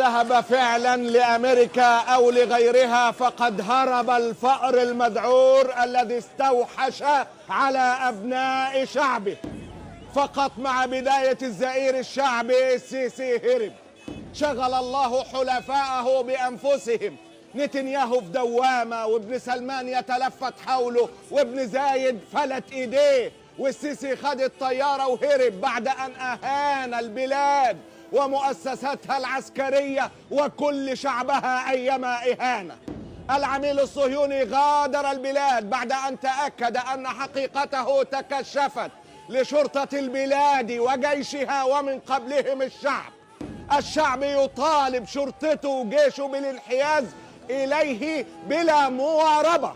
ذهب فعلا لأمريكا أو لغيرها فقد هرب الفأر المذعور الذي استوحش على أبناء شعبه. فقط مع بداية الزئير الشعبي السيسي هرب. شغل الله حلفاءه بأنفسهم. نتنياهو في دوامة، وابن سلمان يتلفت حوله، وابن زايد فلت إيديه، والسيسي خد الطيارة وهرب بعد أن أهان البلاد ومؤسساتها العسكرية وكل شعبها أيما إهانة. العميل الصهيوني غادر البلاد بعد أن تأكد أن حقيقته تكشفت لشرطة البلاد وجيشها ومن قبلهم الشعب. الشعب يطالب شرطته وجيشه بالانحياز إليه بلا مواربة.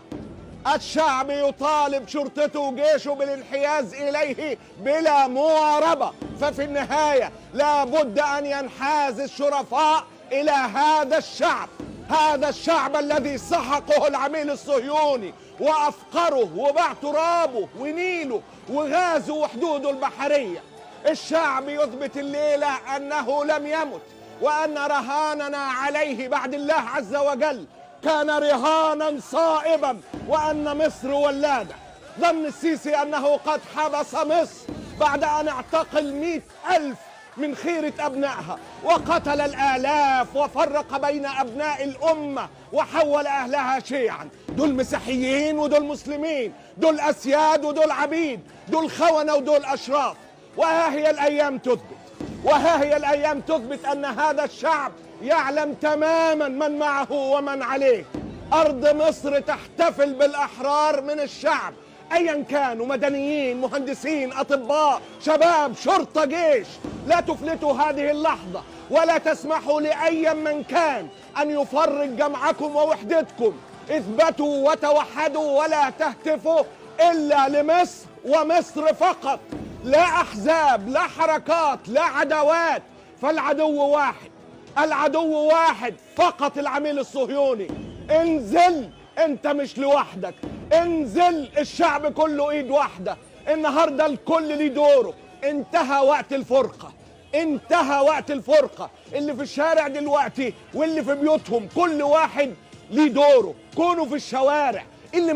الشعب يطالب شرطته وجيشه بالانحياز إليه بلا مواربة. ففي النهاية لا بد أن ينحاز الشرفاء إلى هذا الشعب، هذا الشعب الذي سحقه العميل الصهيوني وأفقره وباع ترابه ونيله وغازه وحدوده البحرية. الشعب يثبت الليلة أنه لم يمت، وأن رهاننا عليه بعد الله عز وجل كان رهانا صائبا، وأن مصر ولادة. ظن السيسي أنه قد حبس مصر بعد أن اعتقل 100,000 من خيرة أبنائها، وقتل الآلاف، وفرق بين أبناء الأمة، وحول أهلها شيعا. دول مسيحيين ودول مسلمين، دول أسياد ودول عبيد، دول خونة ودول أشراف. وها هي الأيام تثبت أن هذا الشعب يعلم تماما من معه ومن عليه. أرض مصر تحتفل بالأحرار من الشعب أيا كانوا، مدنيين، مهندسين، أطباء، شباب، شرطة، جيش. لا تفلتوا هذه اللحظة، ولا تسمحوا لأي من كان أن يفرق جمعكم ووحدتكم. اثبتوا وتوحدوا ولا تهتفوا إلا لمصر ومصر فقط. لا أحزاب، لا حركات، لا عداوات، فالعدو واحد، العدو واحد فقط، العميل الصهيوني. انزل، انت مش لوحدك، انزل، الشعب كله ايد واحدة. النهاردة الكل ليه دوره. انتهى وقت الفرقة، انتهى وقت الفرقة. اللي في الشارع دلوقتي واللي في بيوتهم كل واحد ليه دوره. كونوا في الشوارع. اللي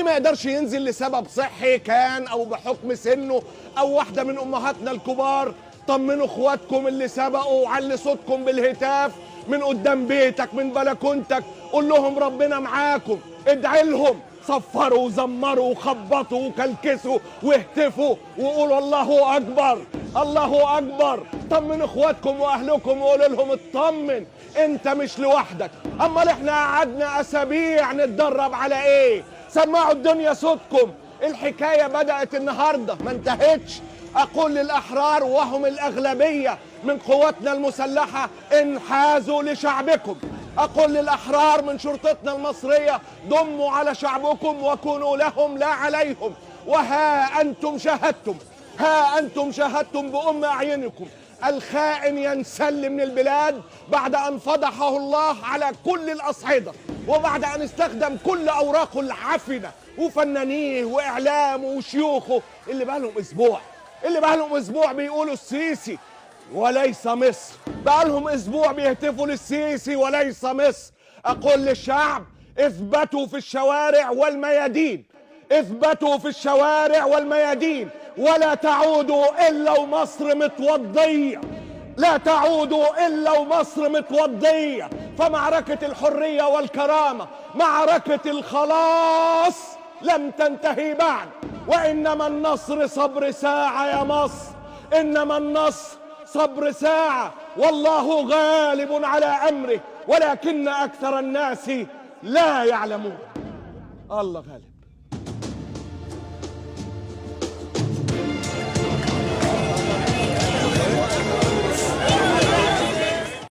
ما يقدرش ينزل لسبب صحي كان او بحكم سنه او واحدة من امهاتنا الكبار، طمنوا اخواتكم اللي سبقوا وعلي صوتكم بالهتاف من قدام بيتك، من بلكونتك، قول لهم ربنا معاكم، ادعي لهم، صفروا وزمروا وخبطوا وكلكسوا واهتفوا وقولوا الله اكبر، الله اكبر. طمنوا اخواتكم واهلكم وقولوا لهم اطمن، انت مش لوحدك. امال احنا قعدنا اسابيع نتدرب على ايه؟ سمعوا الدنيا صوتكم. الحكاية بدأت النهاردة، ما انتهتش. أقول للأحرار وهم الأغلبية من قواتنا المسلحة: انحازوا لشعبكم. أقول للأحرار من شرطتنا المصرية: ضموا على شعبكم وكونوا لهم لا عليهم. وها أنتم شاهدتم بأم أعينكم الخائن ينسل من البلاد بعد أن فضحه الله على كل الأصعدة، وبعد أن استخدم كل أوراقه العفنة وفنانيه وإعلامه وشيوخه اللي بقى لهم أسبوع بيقولوا السيسي وليس مصر، بقى لهم أسبوع بيهتفوا للسيسي وليس مصر. أقول للشعب: اثبتوا في الشوارع والميادين، اثبتوا في الشوارع والميادين، ولا تعودوا إلا ومصر متوضية، لا تعودوا إلا ومصر متوضية. فمعركة الحرية والكرامة، معركة الخلاص لم تنتهي بعد، وإنما النصر صبر ساعة يا مصر، إنما النصر صبر ساعة، والله غالب على أمره ولكن أكثر الناس لا يعلمون. الله غالب.